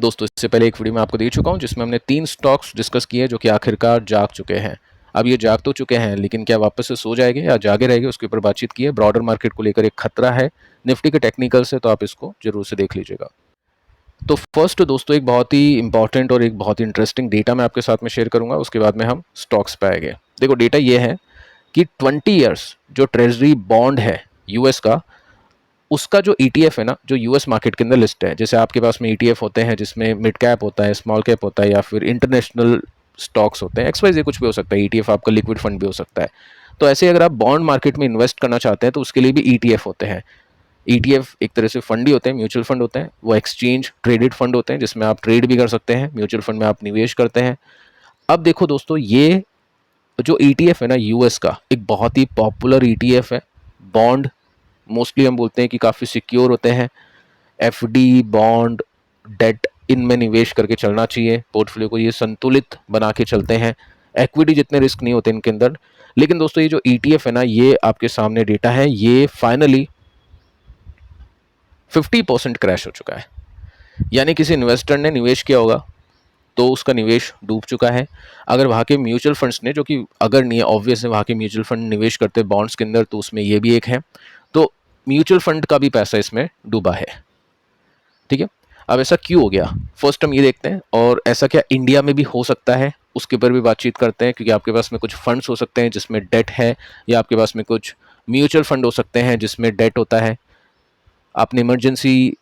दोस्तों इससे पहले एक वीडियो में आपको दे चुका हूं जिसमें हमने 3 स्टॉक्स डिस्कस किए जो कि आखिरकार जाग चुके हैं। अब ये जाग तो चुके हैं लेकिन क्या वापस से सो जाएंगे या जागे रहेंगे, उसके ऊपर बातचीत की है। ब्रॉडर मार्केट को लेकर एक खतरा है निफ्टी के टेक्निकल से, तो आप इसको जरूर से देख लीजिएगा। तो फर्स्ट दोस्तों एक बहुत ही इंपॉर्टेंट और एक बहुत ही इंटरेस्टिंग डेटा मैं आपके साथ में शेयर करूंगा, उसके बाद में हम स्टॉक्स पे आएंगे। देखो डेटा ये है कि 20 ईयर्स जो ट्रेजरी बॉन्ड है यूएस का, उसका जो ETF है ना, जो यूएस मार्केट के अंदर लिस्ट है, जैसे आपके पास में ETF होते हैं जिसमें मिड कैप होता है, स्मॉल कैप होता है, या फिर इंटरनेशनल स्टॉक्स होते हैं, XYZ कुछ भी हो सकता है। ETF आपका लिक्विड फंड भी हो सकता है। तो ऐसे अगर आप बॉन्ड मार्केट में इन्वेस्ट करना चाहते हैं तो उसके लिए भी ETF होते हैं। ETF एक तरह से फंड ही होते हैं, म्यूचुअल फंड होते हैं, वो एक्सचेंज ट्रेडेड फंड होते हैं जिसमें आप ट्रेड भी कर सकते हैं, म्यूचुअल फंड में आप निवेश करते हैं। अब देखो दोस्तों, ये जो ETF है ना यूएस का, एक बहुत ही पॉपुलर ETF है। बॉन्ड मोस्टली हम बोलते हैं कि काफ़ी सिक्योर होते हैं। FD, बॉन्ड, डेट, इनमें निवेश करके चलना चाहिए। पोर्टफोलियो को ये संतुलित बना के चलते हैं। इक्विटी जितने रिस्क नहीं होते इनके अंदर। लेकिन दोस्तों ये जो ETF है ना, ये आपके सामने डेटा है, ये फाइनली 50% क्रैश हो चुका है। यानी किसी इन्वेस्टर ने निवेश किया होगा तो उसका निवेश डूब चुका है। अगर वहाँ के म्यूचुअल फंड्स ने, जो कि अगर नहीं है ऑब्वियस है, वहाँ के म्यूचुअल फंड निवेश करते बॉन्ड्स के अंदर, तो उसमें ये भी एक है। तो म्यूचुअल फंड का भी पैसा इसमें डूबा है। ठीक है, अब ऐसा क्यों हो गया, फर्स्ट हम ये देखते हैं। और ऐसा क्या इंडिया में भी हो सकता है, उसके ऊपर भी बातचीत करते हैं। क्योंकि आपके पास में कुछ फंड्स हो सकते हैं जिसमें डेट है, या आपके पास में कुछ म्यूचुअल फंड हो सकते हैं जिसमें डेट होता है। आपने इमरजेंसी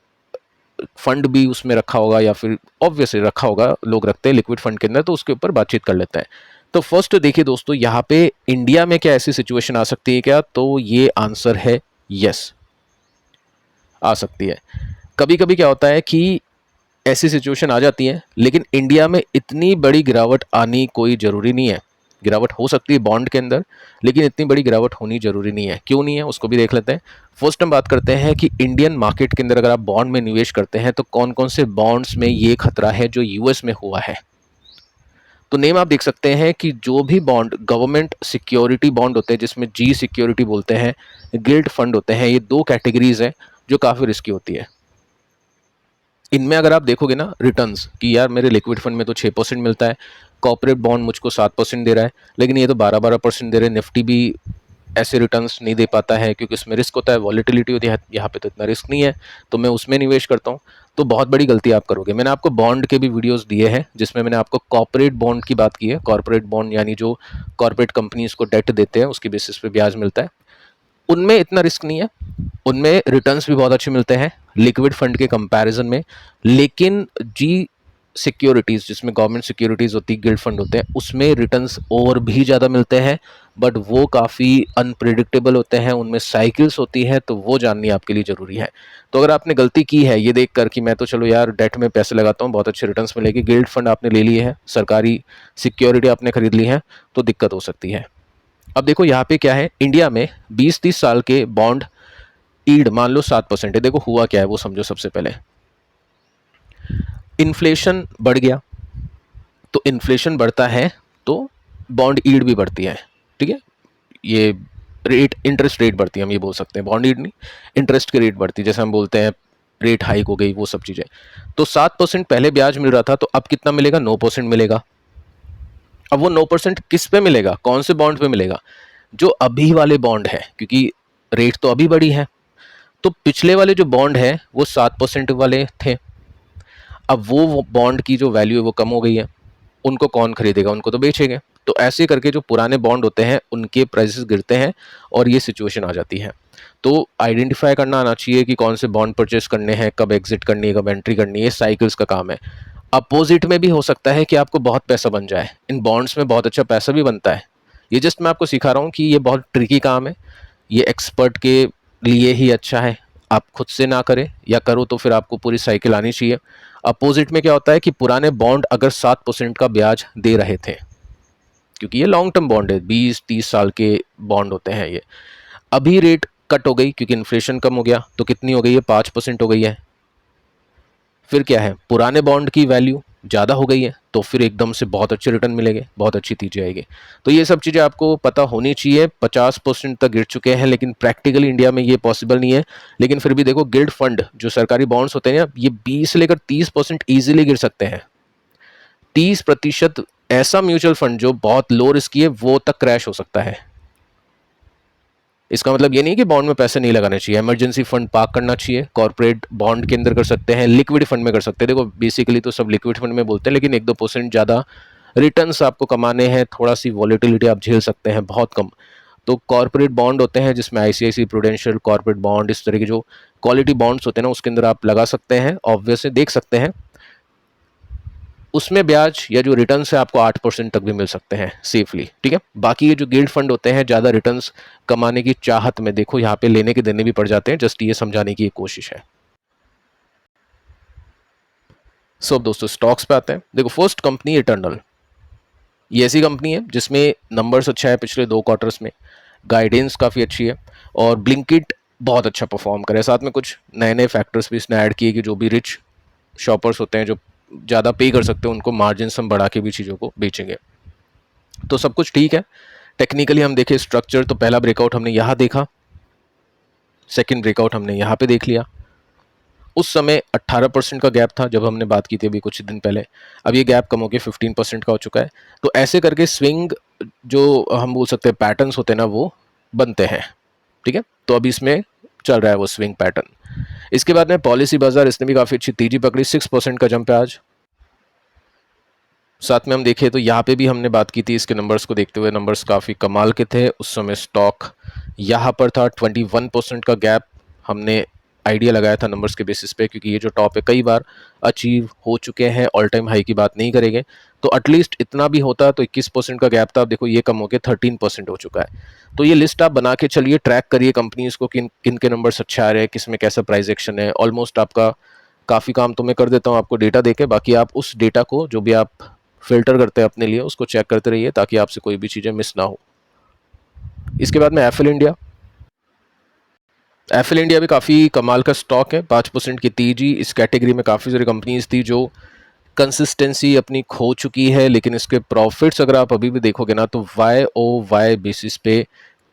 फंड भी उसमें रखा होगा, या फिर ऑब्वियसली रखा होगा, लोग रखते हैं लिक्विड फंड के अंदर, तो उसके ऊपर बातचीत कर लेते हैं। तो फर्स्ट देखिए दोस्तों, यहाँ पे इंडिया में क्या ऐसी सिचुएशन आ सकती है क्या, तो ये आंसर है यस, आ सकती है। कभी कभी क्या होता है कि ऐसी सिचुएशन आ जाती है, लेकिन इंडिया में इतनी बड़ी गिरावट आनी कोई ज़रूरी नहीं है। गिरावट हो सकती है बॉन्ड के अंदर, लेकिन इतनी बड़ी गिरावट होनी जरूरी नहीं है। क्यों नहीं है उसको भी देख लेते हैं। फर्स्ट हम बात करते हैं कि इंडियन मार्केट के अंदर अगर आप बॉन्ड में निवेश करते हैं तो कौन कौन से बॉन्ड्स में ये खतरा है जो यूएस में हुआ है। तो नेम आप देख सकते हैं कि जो भी बॉन्ड गवर्नमेंट सिक्योरिटी बॉन्ड होते हैं, जिसमें जी सिक्योरिटी बोलते हैं, गिल्ड फंड होते हैं, ये दो कैटेगरीज हैं जो काफ़ी रिस्की होती है। इनमें अगर आप देखोगे ना रिटर्न्स कि यार मेरे लिक्विड फंड में तो 6% मिलता है, कॉर्पोरेट बॉन्ड मुझको 7% दे रहा है, लेकिन ये तो 12% दे रहे हैं। निफ्टी भी ऐसे रिटर्न्स नहीं दे पाता है क्योंकि उसमें रिस्क होता है, वॉलेटिलिटी होती है। यहाँ पे तो इतना रिस्क नहीं है, तो मैं उसमें निवेश करता हूँ। तो बहुत बड़ी गलती आप करोगे। मैंने आपको बॉन्ड के भी वीडियोस दिए हैं जिसमें मैंने आपको कॉर्पोरेट बॉन्ड की बात की है। कॉर्पोरेट बॉन्ड यानी जो कॉर्पोरेट कंपनीज को डेट देते हैं, उसकी बेसिस पे ब्याज मिलता है। उनमें इतना रिस्क नहीं है, उनमें रिटर्न्स भी बहुत अच्छे मिलते हैं लिक्विड फंड के कंपैरिजन में। लेकिन जी सिक्योरिटीज़, जिसमें गवर्नमेंट सिक्योरिटीज़ होती है, गिल्ड फंड होते हैं, उसमें रिटर्न्स और भी ज़्यादा मिलते हैं, बट वो काफ़ी अनप्रिडिक्टेबल होते हैं, उनमें साइकिल्स होती है, तो वो जाननी आपके लिए ज़रूरी है। तो अगर आपने गलती की है ये देख कर कि मैं तो चलो यार डेट में पैसे लगाता हूँ, बहुत अच्छे रिटर्न्स मिलेगी, गिल्ड फंड आपने ले लिए हैं, सरकारी सिक्योरिटी आपने खरीद ली है, तो दिक्कत हो सकती है। अब देखो यहाँ पे क्या है, इंडिया में 20-30 साल के बॉन्ड ईल्ड मान लो 7% है। देखो हुआ क्या है वो समझो। सबसे पहले इन्फ्लेशन बढ़ गया, तो इन्फ्लेशन बढ़ता है तो बॉन्ड ईल्ड भी बढ़ती है। ठीक है, ये रेट, इंटरेस्ट रेट बढ़ती है, हम ये बोल सकते हैं, बॉन्ड ईल्ड नहीं, इंटरेस्ट की रेट बढ़ती है, जैसे हम बोलते हैं रेट हाइक हो गई, वो सब चीज़ें। तो 7% पहले ब्याज मिल रहा था, तो अब कितना मिलेगा, 9% मिलेगा। अब वो 9% किस पे मिलेगा, कौन से बॉन्ड पे मिलेगा, जो अभी वाले बॉन्ड है, क्योंकि रेट तो अभी बढ़ी है। तो पिछले वाले जो बॉन्ड है वो 7% वाले थे, अब वो बॉन्ड की जो वैल्यू है वो कम हो गई है, उनको कौन खरीदेगा, उनको तो बेचेंगे। तो ऐसे करके जो पुराने बॉन्ड होते हैं उनके प्राइसेस गिरते हैं और ये सिचुएशन आ जाती है। तो आइडेंटिफाई करना आना चाहिए कि कौन से बॉन्ड परचेस करने हैं, कब एग्जिट करनी है, कब एंट्री करनी है, साइकिल्स का काम है। अपोजिट में भी हो सकता है कि आपको बहुत पैसा बन जाए, इन बॉन्ड्स में बहुत अच्छा पैसा भी बनता है। ये जस्ट मैं आपको सिखा रहा हूँ कि ये बहुत ट्रिकी काम है, ये एक्सपर्ट के लिए ही अच्छा है। आप खुद से ना करें, या करो तो फिर आपको पूरी साइकिल आनी चाहिए। अपोजिट में क्या होता है कि पुराने बॉन्ड अगर 7% का ब्याज दे रहे थे, क्योंकि ये लॉन्ग टर्म बॉन्ड है, 20-30 साल के बॉन्ड होते हैं ये, अभी रेट कट हो गई क्योंकि इन्फ्लेशन कम हो गया, तो कितनी हो गई है, 5% हो गई है। फिर क्या है, पुराने बॉन्ड की वैल्यू ज़्यादा हो गई है तो फिर एकदम से बहुत अच्छे रिटर्न मिलेंगे, बहुत अच्छी तेजी आएगी। तो ये सब चीज़ें आपको पता होनी चाहिए। 50% तक गिर चुके हैं, लेकिन प्रैक्टिकली इंडिया में ये पॉसिबल नहीं है। लेकिन फिर भी देखो, गिल्ड फंड जो सरकारी बॉन्ड्स होते हैं, ये 20 से लेकर 30% ईजिली गिर सकते हैं। 30% ऐसा म्यूचुअल फंड जो बहुत लो रिस्की है वो तक क्रैश हो सकता है। इसका मतलब ये नहीं कि बॉन्ड में पैसे नहीं लगाने चाहिए। इमरजेंसी फंड पार्क करना चाहिए, कॉर्पोरेट बॉन्ड के अंदर कर सकते हैं, लिक्विड फंड में कर सकते हैं। देखो बेसिकली तो सब लिक्विड फंड में बोलते हैं, लेकिन 1-2% ज़्यादा रिटर्न्स आपको कमाने हैं, थोड़ा सी वॉलेटिलिटी आप झेल सकते हैं, बहुत कम। तो कॉर्पोरेट बॉन्ड होते हैं जिसमें आईसीआईसी प्रूडेंशियल कॉर्पोरेट बॉन्ड, इस तरह के जो क्वालिटी बॉन्ड्स होते हैं ना, उसके अंदर आप लगा सकते हैं। ऑब्वियसली देख सकते हैं उसमें ब्याज या जो रिटर्न है आपको 8% तक भी मिल सकते हैं सेफली, ठीक है। बाकी ये जो गिल्ड फंड होते हैं ज़्यादा रिटर्न्स कमाने की चाहत में, देखो यहाँ पे लेने के देने भी पड़ जाते हैं। जस्ट ये समझाने की एक कोशिश है। सो दोस्तों स्टॉक्स पे आते हैं। देखो फर्स्ट कंपनी इटर्नल, ये ऐसी कंपनी है जिसमें नंबर्स अच्छा है पिछले 2 क्वार्टर्स में, गाइडेंस काफ़ी अच्छी है और ब्लिंकिट बहुत अच्छा परफॉर्म करे। साथ में कुछ नए नए फैक्टर्स भी इसने ऐड किए कि जो भी रिच शॉपर्स होते हैं, जो ज़्यादा पे कर सकते हैं, उनको मार्जिन हम बढ़ा के भी चीज़ों को बेचेंगे। तो सब कुछ ठीक है। टेक्निकली हम देखें स्ट्रक्चर, तो पहला ब्रेकआउट हमने यहाँ देखा, सेकंड ब्रेकआउट हमने यहाँ पे देख लिया। उस समय 18% का गैप था जब हमने बात की थी अभी कुछ दिन पहले। अब ये गैप कम होकर 15% का हो चुका है। तो ऐसे करके स्विंग जो हम बोल सकते हैं पैटर्न्स होते हैं ना, वो बनते हैं, ठीक है। तो अभी इसमें चल रहा है वो स्विंग पैटर्न। इसके बाद में पॉलिसी बाजार, इसने भी काफ़ी अच्छी तेजी पकड़ी, 6% का जंप है आज। साथ में हम देखें तो यहाँ पे भी हमने बात की थी, इसके नंबर्स को देखते हुए नंबर्स काफ़ी कमाल के थे। उस समय स्टॉक यहाँ पर था, 21% का गैप हमने आइडिया लगाया था नंबर्स के बेसिस पे, क्योंकि ये जो टॉप है कई बार अचीव हो चुके हैं। ऑल टाइम हाई की बात नहीं करेंगे, तो एटलीस्ट इतना भी होता तो 21% का गैप था। अब देखो ये कम होकर 13% हो चुका है। तो ये लिस्ट आप बना के चलिए, ट्रैक करिए कंपनीज को, किन किन के नंबर्स अच्छे आ रहे हैं, किस में कैसा प्राइस एक्शन है। ऑलमोस्ट आपका काफ़ी काम तो मैं कर देता हूँ आपको डेटा देके, बाकी आप उस डेटा को जो भी आप फिल्टर करते हैं अपने लिए, उसको चेक करते रहिए ताकि आपसे कोई भी चीज़ें मिस ना हो। इसके बाद में एफएल इंडिया, एफएल इंडिया भी काफ़ी कमाल का स्टॉक है, 5% की तेजी। इस कैटेगरी में काफ़ी सारी कंपनीज थी जो कंसिस्टेंसी अपनी खो चुकी है, लेकिन इसके प्रॉफिट्स अगर आप अभी भी देखोगे ना, तो YoY बेसिस पे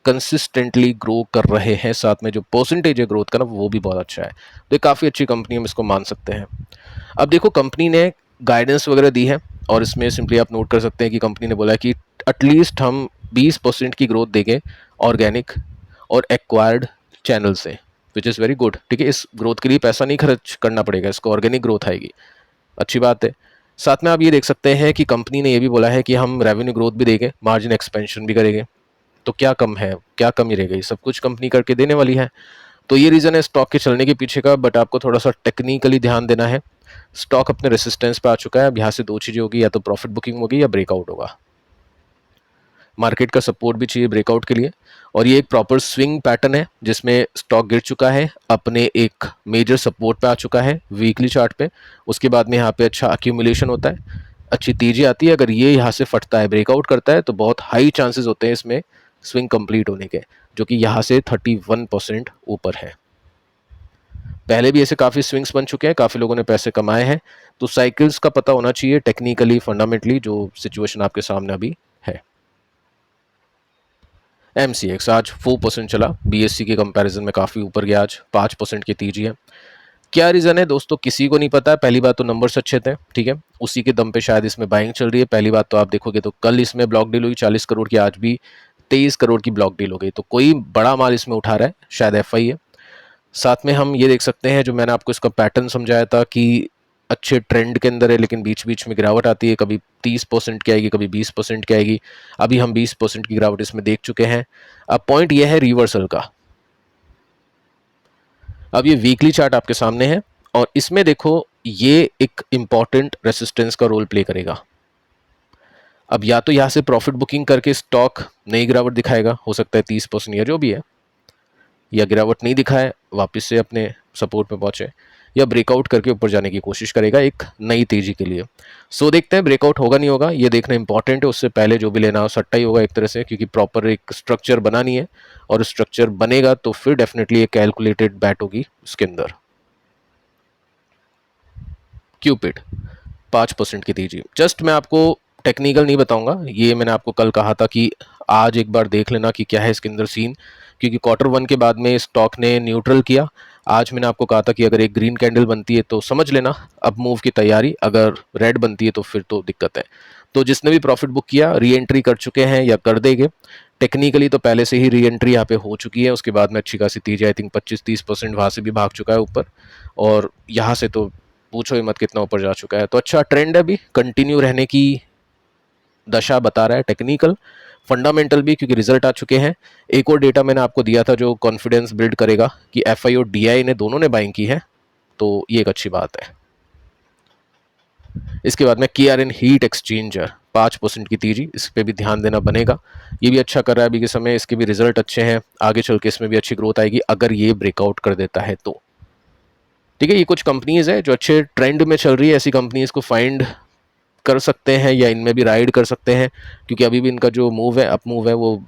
कंसिस्टेंटली ग्रो कर रहे हैं। साथ में जो परसेंटेज है ग्रोथ का ना, वो भी बहुत अच्छा है। तो ये काफ़ी अच्छी कंपनी, हम इसको मान सकते हैं। अब देखो कंपनी ने गाइडेंस वगैरह दी है, और इसमें सिंपली आप नोट कर सकते हैं कि कंपनी ने बोला कि एटलीस्ट हम 20% की ग्रोथ देंगे ऑर्गेनिक और एक्वायर्ड चैनल से, विच इज़ वेरी गुड, ठीक है। इस ग्रोथ के लिए पैसा नहीं खर्च करना पड़ेगा, इसको ऑर्गेनिक ग्रोथ आएगी, अच्छी बात है। साथ में आप ये देख सकते हैं कि कंपनी ने ये भी बोला है कि हम रेवेन्यू ग्रोथ भी देंगे, मार्जिन एक्सपेंशन भी करेंगे। तो क्या कम है, क्या कमी रह गई, सब कुछ कंपनी करके देने वाली है। तो ये रीज़न है स्टॉक के चलने के पीछे का, बट आपको थोड़ा सा टेक्निकली ध्यान देना है। स्टॉक अपने रेसिस्टेंस पे आ चुका है। अब यहाँ से 2 चीज़ें होगी, या तो प्रॉफिट बुकिंग होगी या ब्रेकआउट होगा। मार्केट का सपोर्ट भी चाहिए ब्रेकआउट के लिए, और ये एक प्रॉपर स्विंग पैटर्न है जिसमें स्टॉक गिर चुका है, अपने एक मेजर सपोर्ट पे आ चुका है वीकली चार्ट पे। उसके बाद में यहाँ पे अच्छा अक्यूमुलेशन होता है, अच्छी तेजी आती है। अगर ये यहाँ से फटता है, ब्रेकआउट करता है, तो बहुत हाई चांसेस होते हैं इसमें स्विंग कंप्लीट होने के, जो कि यहाँ से 31% ऊपर है। पहले भी ऐसे काफ़ी स्विंग्स बन चुके हैं, काफ़ी लोगों ने पैसे कमाए हैं। तो साइकिल्स का पता होना चाहिए टेक्निकली, फंडामेंटली, जो सिचुएशन आपके सामने अभी है। MCX आज 4% चला, BSE के कंपैरिजन में काफ़ी ऊपर गया, आज 5% की तेजी है। क्या रीज़न है दोस्तों, किसी को नहीं पता है। पहली बात तो नंबर्स अच्छे थे, ठीक है, उसी के दम पे शायद इसमें बाइंग चल रही है। पहली बात तो आप देखोगे तो कल इसमें ब्लॉक डील हुई 40 करोड़ की, आज भी 23 करोड़ की ब्लॉक डील हो गई। तो कोई बड़ा माल इसमें उठा रहा है, शायद FI है। साथ में हम ये देख सकते हैं, जो मैंने आपको इसका पैटर्न समझाया था कि अच्छे ट्रेंड के अंदर है, लेकिन बीच बीच में गिरावट आती है, कभी 30% की आएगी, कभी 20% की आएगी। अभी हम 20% की गिरावट इसमें देख चुके हैं। अब पॉइंट यह है रिवर्सल का। अब ये वीकली चार्ट आपके सामने है, और इसमें देखो ये एक इंपॉर्टेंट रेसिस्टेंस का रोल प्ले करेगा। अब या तो यहाँ से प्रॉफिट बुकिंग करके स्टॉक नई गिरावट दिखाएगा, हो सकता है 30% या जो भी है, या गिरावट नहीं दिखाए, वापस से अपने सपोर्ट पे पहुंचे, या ब्रेकआउट करके ऊपर जाने की कोशिश करेगा एक नई तेजी के लिए। सो देखते हैं ब्रेकआउट होगा नहीं होगा, ये देखना इंपॉर्टेंट है। उससे पहले जो भी लेना हो सट्टा ही होगा एक तरह से, क्योंकि प्रॉपर एक स्ट्रक्चर बना नहीं है, और स्ट्रक्चर बनेगा तो फिर डेफिनेटली एक कैलकुलेटेड बैट होगी उसके अंदर। क्यूपिड 5% की तेजी। जस्ट मैं आपको टेक्निकल नहीं बताऊंगा, ये मैंने आपको कल कहा था कि आज एक बार देख लेना कि क्या है इसके अंदर सीन, क्योंकि क्वार्टर 1 के बाद में स्टॉक ने न्यूट्रल किया। आज मैंने आपको कहा था कि अगर एक ग्रीन कैंडल बनती है तो समझ लेना अब मूव की तैयारी, अगर रेड बनती है तो फिर तो दिक्कत है। तो जिसने भी प्रॉफिट बुक किया री एंट्री कर चुके हैं या कर देंगे। टेक्निकली तो पहले से ही री एंट्री यहाँ पे हो चुकी है, उसके बाद में अच्छी खासी तेजी, आई थिंक 25-30% वहाँ से भी भाग चुका है ऊपर, और यहाँ से तो पूछो ही मत कितना ऊपर जा चुका है। तो अच्छा ट्रेंड है, अभी कंटिन्यू रहने की दशा बता रहा है टेक्निकल, फंडामेंटल भी, क्योंकि रिजल्ट आ चुके हैं। एक और डेटा मैंने आपको दिया था जो कॉन्फिडेंस बिल्ड करेगा कि एफआई और डीआई ने दोनों ने बाइंग की है, तो ये एक अच्छी बात है। इसके बाद में KRN हीट एक्सचेंजर 5% की तेजी, इस पर भी ध्यान देना बनेगा। ये भी अच्छा कर रहा है अभी के समय, इसके भी रिजल्ट अच्छे हैं, आगे चल के इसमें भी अच्छी ग्रोथ आएगी अगर ये ब्रेकआउट कर देता है तो। ठीक है, ये कुछ कंपनीज है जो अच्छे ट्रेंड में चल रही है, ऐसी कंपनीज को फाइंड कर सकते हैं या इनमें भी राइड कर सकते हैं, क्योंकि अभी भी इनका जो मूव है, अप मूव है, वो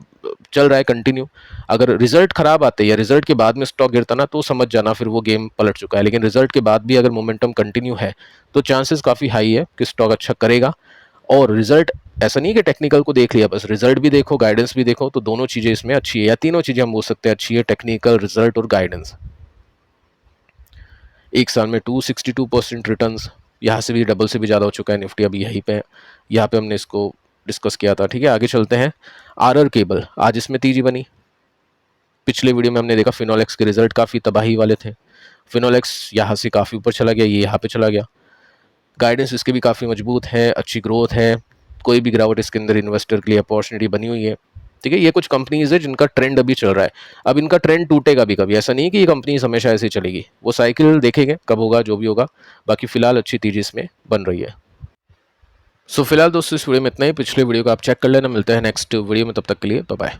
चल रहा है कंटिन्यू। अगर रिजल्ट खराब आते या रिजल्ट के बाद में स्टॉक गिरता ना, तो समझ जाना फिर वो गेम पलट चुका है। लेकिन रिजल्ट के बाद भी अगर मोमेंटम कंटिन्यू है तो चांसेस काफ़ी हाई है कि स्टॉक अच्छा करेगा। और रिजल्ट ऐसा नहीं कि टेक्निकल को देख लिया बस, रिजल्ट भी देखो, गाइडेंस भी देखो, तो दोनों चीज़ें इसमें अच्छी है, या तीनों चीज़ें हम बोल सकते हैं अच्छी है, टेक्निकल, रिजल्ट और गाइडेंस। एक साल में 262% रिटर्न्स, यहाँ से भी डबल से भी ज़्यादा हो चुका है निफ्टी, अभी यहीं पे, यहाँ पे हमने इसको डिस्कस किया था। ठीक है, आगे चलते हैं। RR केबल, आज इसमें तेजी बनी। पिछले वीडियो में हमने देखा फिनोलेक्स के रिजल्ट काफ़ी तबाही वाले थे, फिनोलेक्स यहाँ से काफ़ी ऊपर चला गया, ये यहाँ पे चला गया। गाइडेंस इसके भी काफ़ी मजबूत है, अच्छी ग्रोथ है, कोई भी गिरावट इसके अंदर इन्वेस्टर के लिए अपॉर्चुनिटी बनी हुई है। ठीक है, ये कुछ कंपनीज है जिनका ट्रेंड अभी चल रहा है, अब इनका ट्रेंड टूटेगा भी कभी, ऐसा नहीं कि ये कंपनीज हमेशा ऐसे चलेगी, वो साइकिल देखेंगे कब होगा जो भी होगा। बाकी फिलहाल अच्छी तेजी इसमें बन रही है। सो फिलहाल दोस्तों इस वीडियो में इतना ही, पिछले वीडियो को आप चेक कर लेना, मिलते हैं नेक्स्ट वीडियो में, तब तक के लिए बाय बाय।